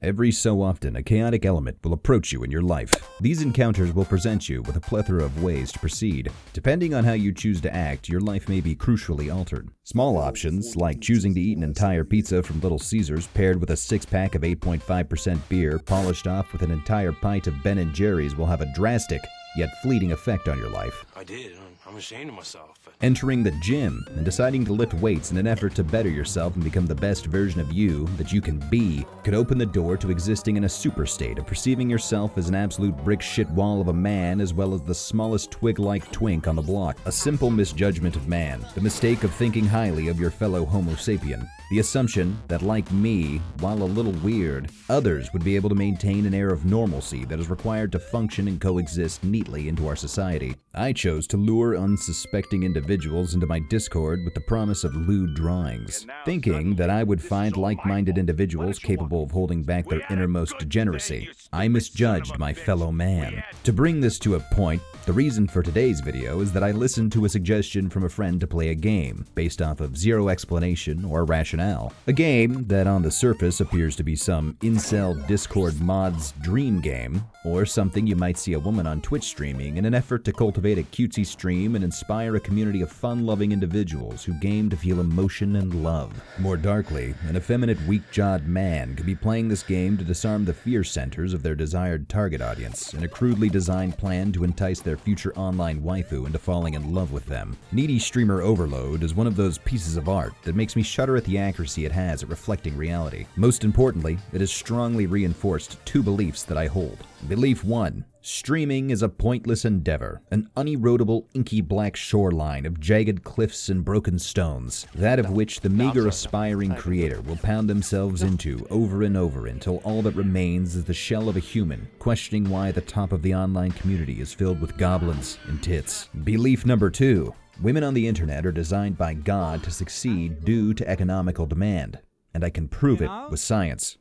Every so often, a chaotic element will approach you in your life. These encounters will present you with a plethora of ways to proceed. Depending on how you choose to act, your life may be crucially altered. Small options, like choosing to eat an entire pizza from Little Caesars paired with a six-pack of 8.5% beer polished off with an entire pint of Ben & Jerry's, will have a drastic, yet fleeting effect on your life. I did. I'm ashamed of myself. Entering the gym and deciding to lift weights in an effort to better yourself and become the best version of you that you can be could open the door to existing in a super state of perceiving yourself as an absolute brick shit wall of a man, as well as the smallest twig-like twink on the block. A simple misjudgment of man, the mistake of thinking highly of your fellow Homo sapien, the assumption that, like me, while a little weird, others would be able to maintain an air of normalcy that is required to function and coexist neatly into our society. I chose to lure unsuspecting individuals into my Discord with the promise of lewd drawings, thinking that I would find like-minded individuals capable of holding back their innermost degeneracy. I misjudged my fellow man. To bring this to a point, the reason for today's video is that I listened to a suggestion from a friend to play a game based off of zero explanation or rationale. A game that on the surface appears to be some incel Discord mod's dream game, or something you might see a woman on Twitch streaming in an effort to cultivate a cutesy stream and inspire a community of fun-loving individuals who game to feel emotion and love. More darkly, an effeminate, weak-jawed man could be playing this game to disarm the fear centers of their desired target audience in a crudely designed plan to entice their future online waifu into falling in love with them. Needy streamer overload is one of those pieces of art that makes me shudder at the accuracy it has at reflecting reality. Most importantly, it has strongly reinforced two beliefs that I hold. Belief 1. Streaming is a pointless endeavor, an unerodable, inky black shoreline of jagged cliffs and broken stones, that of which the meager aspiring creator will pound themselves into over and over until all that remains is the shell of a human, questioning why the top of the online community is filled with goblins and tits. Belief number 2. Women on the internet are designed by God to succeed due to economical demand. And I can prove it with science.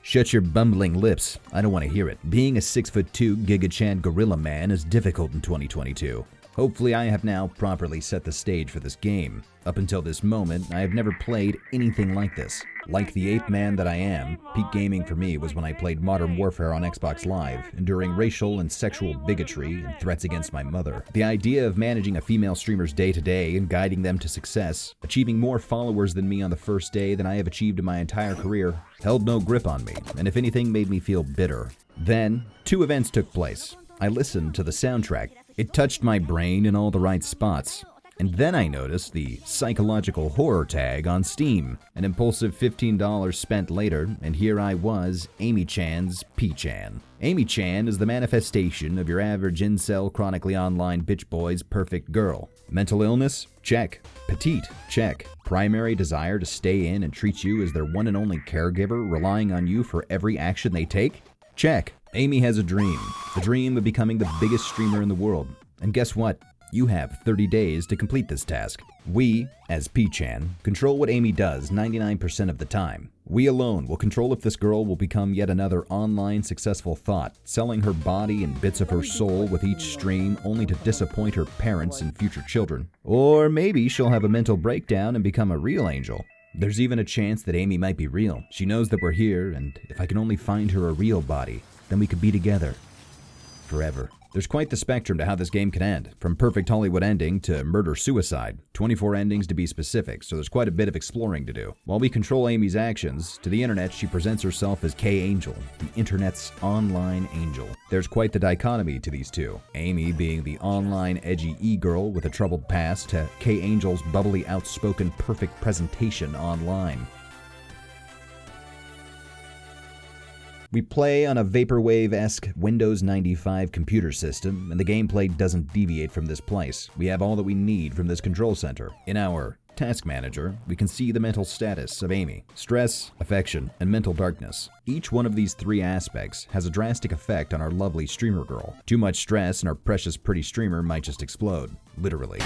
Shut your bumbling lips. I don't want to hear it. Being a 6'2" Giga-Chan gorilla man is difficult in 2022. Hopefully I have now properly set the stage for this game. Up until this moment, I have never played anything like this. Like the ape man that I am, peak gaming for me was when I played Modern Warfare on Xbox Live, enduring racial and sexual bigotry and threats against my mother. The idea of managing a female streamer's day-to-day and guiding them to success, achieving more followers than me on the first day than I have achieved in my entire career, held no grip on me, and if anything made me feel bitter. Then, two events took place. I listened to the soundtrack. It touched my brain in all the right spots. And then I noticed the psychological horror tag on Steam. An impulsive $15 spent later, and here I was, Amy Chan's P-Chan. Amy Chan is the manifestation of your average incel, chronically online bitch boy's perfect girl. Mental illness? Check. Petite? Check. Primary desire to stay in and treat you as their one and only caregiver, relying on you for every action they take? Check. Amy has a dream. The dream of becoming the biggest streamer in the world. And guess what? You have 30 days to complete this task. We, as P-Chan, control what Amy does 99% of the time. We alone will control if this girl will become yet another online successful thought, selling her body and bits of her soul with each stream only to disappoint her parents and future children. Or maybe she'll have a mental breakdown and become a real angel. There's even a chance that Amy might be real. She knows that we're here, and if I can only find her a real body, then we could be together. Forever. There's quite the spectrum to how this game can end, from perfect Hollywood ending to murder-suicide. 24 endings to be specific, so there's quite a bit of exploring to do. While we control Amy's actions, to the internet she presents herself as K-Angel, the internet's online angel. There's quite the dichotomy to these two. Amy being the online edgy e-girl with a troubled past to K-Angel's bubbly, outspoken, perfect presentation online. We play on a Vaporwave-esque Windows 95 computer system, and the gameplay doesn't deviate from this place. We have all that we need from this control center. In our Task Manager, we can see the mental status of Amy: stress, affection, and mental darkness. Each one of these three aspects has a drastic effect on our lovely streamer girl. Too much stress and our precious pretty streamer might just explode, literally.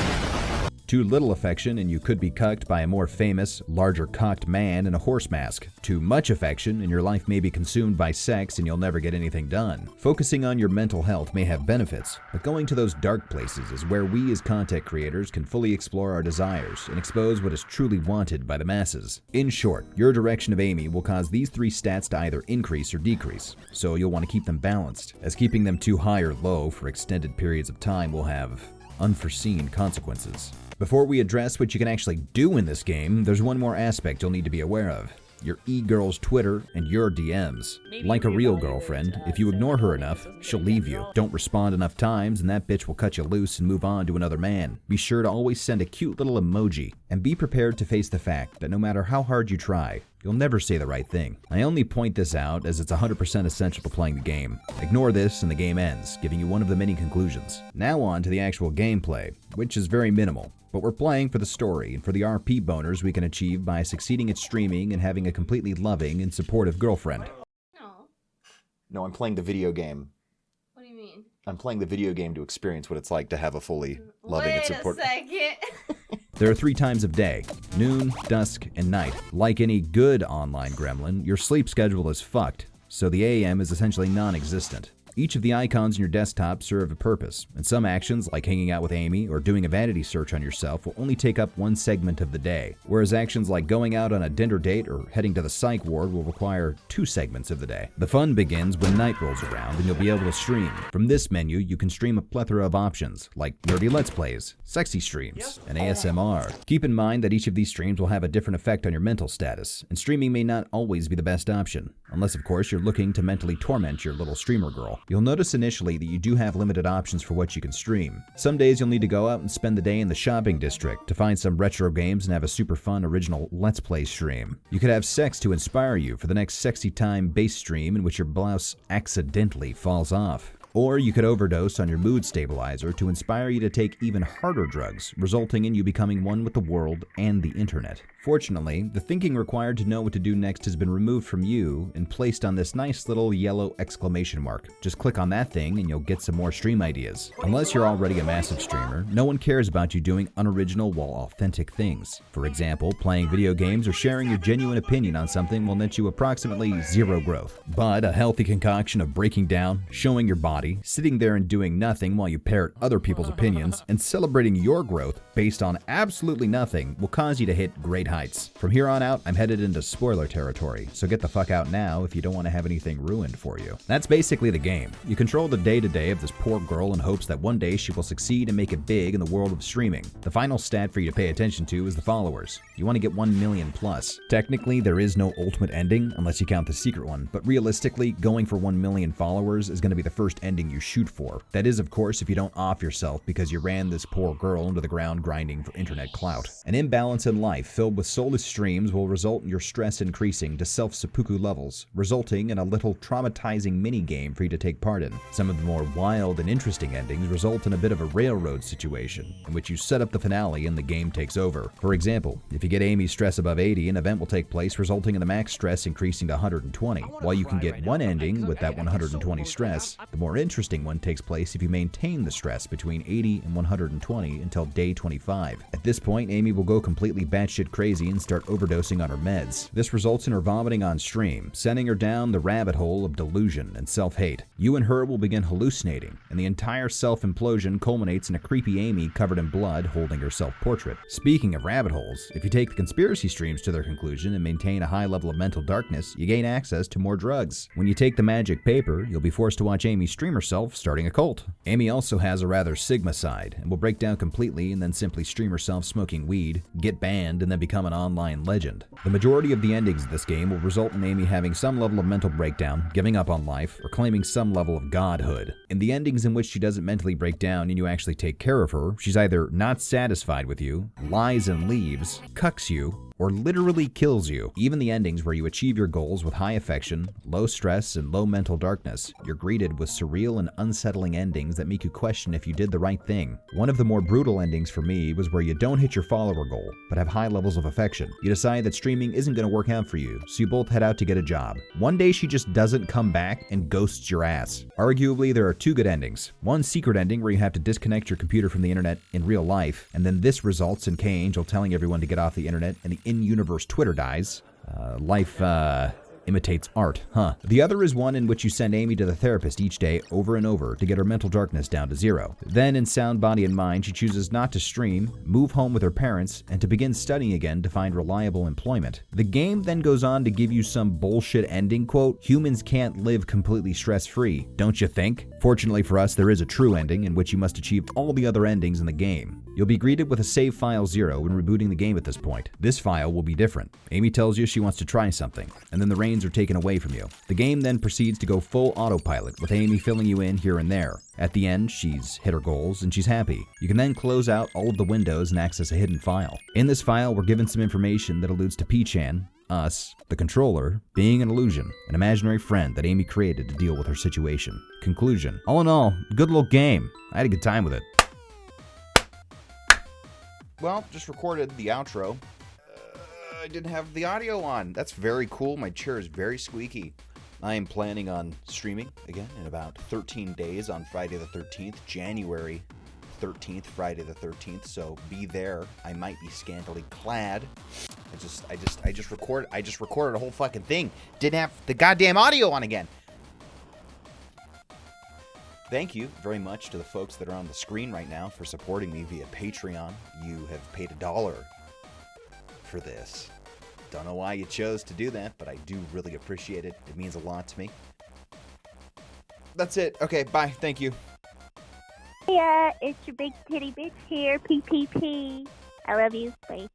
Too little affection and you could be cucked by a more famous, larger cocked man in a horse mask. Too much affection and your life may be consumed by sex and you'll never get anything done. Focusing on your mental health may have benefits, but going to those dark places is where we as content creators can fully explore our desires and expose what is truly wanted by the masses. In short, your direction of Amy will cause these 3 stats to either increase or decrease, so you'll want to keep them balanced, as keeping them too high or low for extended periods of time will have unforeseen consequences. Before we address what you can actually do in this game, there's one more aspect you'll need to be aware of. Your e-girl's Twitter and your DMs. Like a real girlfriend, if you ignore her enough, she'll leave you. Don't respond enough times and that bitch will cut you loose and move on to another man. Be sure to always send a cute little emoji, and be prepared to face the fact that no matter how hard you try, you'll never say the right thing. I only point this out as it's 100% essential to playing the game. Ignore this and the game ends, giving you one of the many conclusions. Now on to the actual gameplay, which is very minimal. But we're playing for the story and for the RP boners we can achieve by succeeding at streaming and having a completely loving and supportive girlfriend. No, I'm playing the video game. What do you mean? I'm playing the video game to experience what it's like to have a fully loving and support. Wait a second. There are 3 times of day: noon, dusk, and night. Like any good online gremlin, your sleep schedule is fucked, so the AM is essentially non-existent. Each of the icons in your desktop serve a purpose, and some actions, like hanging out with Amy or doing a vanity search on yourself, will only take up one segment of the day, whereas actions like going out on a dinner date or heading to the psych ward will require 2 segments of the day. The fun begins when night rolls around and you'll be able to stream. From this menu, you can stream a plethora of options, like nerdy let's plays, sexy streams, and ASMR. Keep in mind that each of these streams will have a different effect on your mental status, and streaming may not always be the best option, unless of course you're looking to mentally torment your little streamer girl. You'll notice initially that you do have limited options for what you can stream. Some days you'll need to go out and spend the day in the shopping district to find some retro games and have a super fun original Let's Play stream. You could have sex to inspire you for the next sexy time base stream in which your blouse accidentally falls off. Or you could overdose on your mood stabilizer to inspire you to take even harder drugs, resulting in you becoming one with the world and the internet. Fortunately, the thinking required to know what to do next has been removed from you and placed on this nice little yellow exclamation mark. Just click on that thing and you'll get some more stream ideas. Unless you're already a massive streamer, no one cares about you doing unoriginal while authentic things. For example, playing video games or sharing your genuine opinion on something will net you approximately 0 growth. But a healthy concoction of breaking down, showing your body, sitting there and doing nothing while you parrot other people's opinions, and celebrating your growth based on absolutely nothing will cause you to hit great heights. From here on out, I'm headed into spoiler territory, so get the fuck out now if you don't want to have anything ruined for you. That's basically the game. You control the day-to-day of this poor girl in hopes that one day she will succeed and make it big in the world of streaming. The final stat for you to pay attention to is the followers. You want to get 1 million plus. Technically, there is no ultimate ending unless you count the secret one, but realistically, going for 1 million followers is going to be the first ending you shoot for. That is, of course, if you don't off yourself because you ran this poor girl into the ground grinding for internet clout. An imbalance in life filled with soulless streams will result in your stress increasing to self-seppuku levels, resulting in a little traumatizing mini-game for you to take part in. Some of the more wild and interesting endings result in a bit of a railroad situation, in which you set up the finale and the game takes over. For example, if you get Amy's stress above 80, an event will take place resulting in the max stress increasing to 120. While you can get one ending with that 120 stress, the more interesting one takes place if you maintain the stress between 80 and 120 until day 25. At this point, Amy will go completely batshit crazy and start overdosing on her meds. This results in her vomiting on stream, sending her down the rabbit hole of delusion and self-hate. You and her will begin hallucinating, and the entire self-implosion culminates in a creepy Amy covered in blood holding her self-portrait. Speaking of rabbit holes, if you take the conspiracy streams to their conclusion and maintain a high level of mental darkness, you gain access to more drugs. When you take the magic paper, you'll be forced to watch Amy stream herself starting a cult. Amy also has a rather Sigma side, and will break down completely and then simply stream herself smoking weed, get banned, and then become an online legend. The majority of the endings of this game will result in Amy having some level of mental breakdown, giving up on life, or claiming some level of godhood. In the endings in which she doesn't mentally break down and you actually take care of her, she's either not satisfied with you, lies and leaves, cucks you, or literally kills you. Even the endings where you achieve your goals with high affection, low stress, and low mental darkness, you're greeted with surreal and unsettling endings that make you question if you did the right thing. One of the more brutal endings for me was where you don't hit your follower goal, but have high levels of affection. You decide that streaming isn't going to work out for you, so you both head out to get a job. One day she just doesn't come back and ghosts your ass. Arguably, there are two good endings. One secret ending where you have to disconnect your computer from the internet in real life, and then this results in K-Angel telling everyone to get off the internet and the in-universe Twitter dies. Life imitates art, huh? The other is one in which you send Amy to the therapist each day over and over to get her mental darkness down to zero. Then, in sound body and mind, she chooses not to stream, move home with her parents, and to begin studying again to find reliable employment. The game then goes on to give you some bullshit ending quote, "Humans can't live completely stress-free, don't you think?" Fortunately for us, there is a true ending in which you must achieve all the other endings in the game. You'll be greeted with a save file 0 when rebooting the game at this point. This file will be different. Amy tells you she wants to try something, and then the reins are taken away from you. The game then proceeds to go full autopilot, with Amy filling you in here and there. At the end, she's hit her goals and she's happy. You can then close out all of the windows and access a hidden file. In this file, we're given some information that alludes to P-chan, us, the controller, being an illusion, an imaginary friend that Amy created to deal with her situation. Conclusion. All in all, good little game. I had a good time with it. Well, just recorded the outro. I didn't have the audio on. That's very cool. My chair is very squeaky. I am planning on streaming again in about 13 days on Friday the 13th, January 13th, Friday the 13th. So be there. I might be scantily clad. I just recorded a whole fucking thing. Didn't have the goddamn audio on again. Thank you very much to the folks that are on the screen right now for supporting me via Patreon. You have paid $1 for this. Don't know why you chose to do that, but I do really appreciate it. It means a lot to me. That's it. Okay, bye. Thank you. Yeah, it's your big titty bitch here, PPP. I love you. Bye.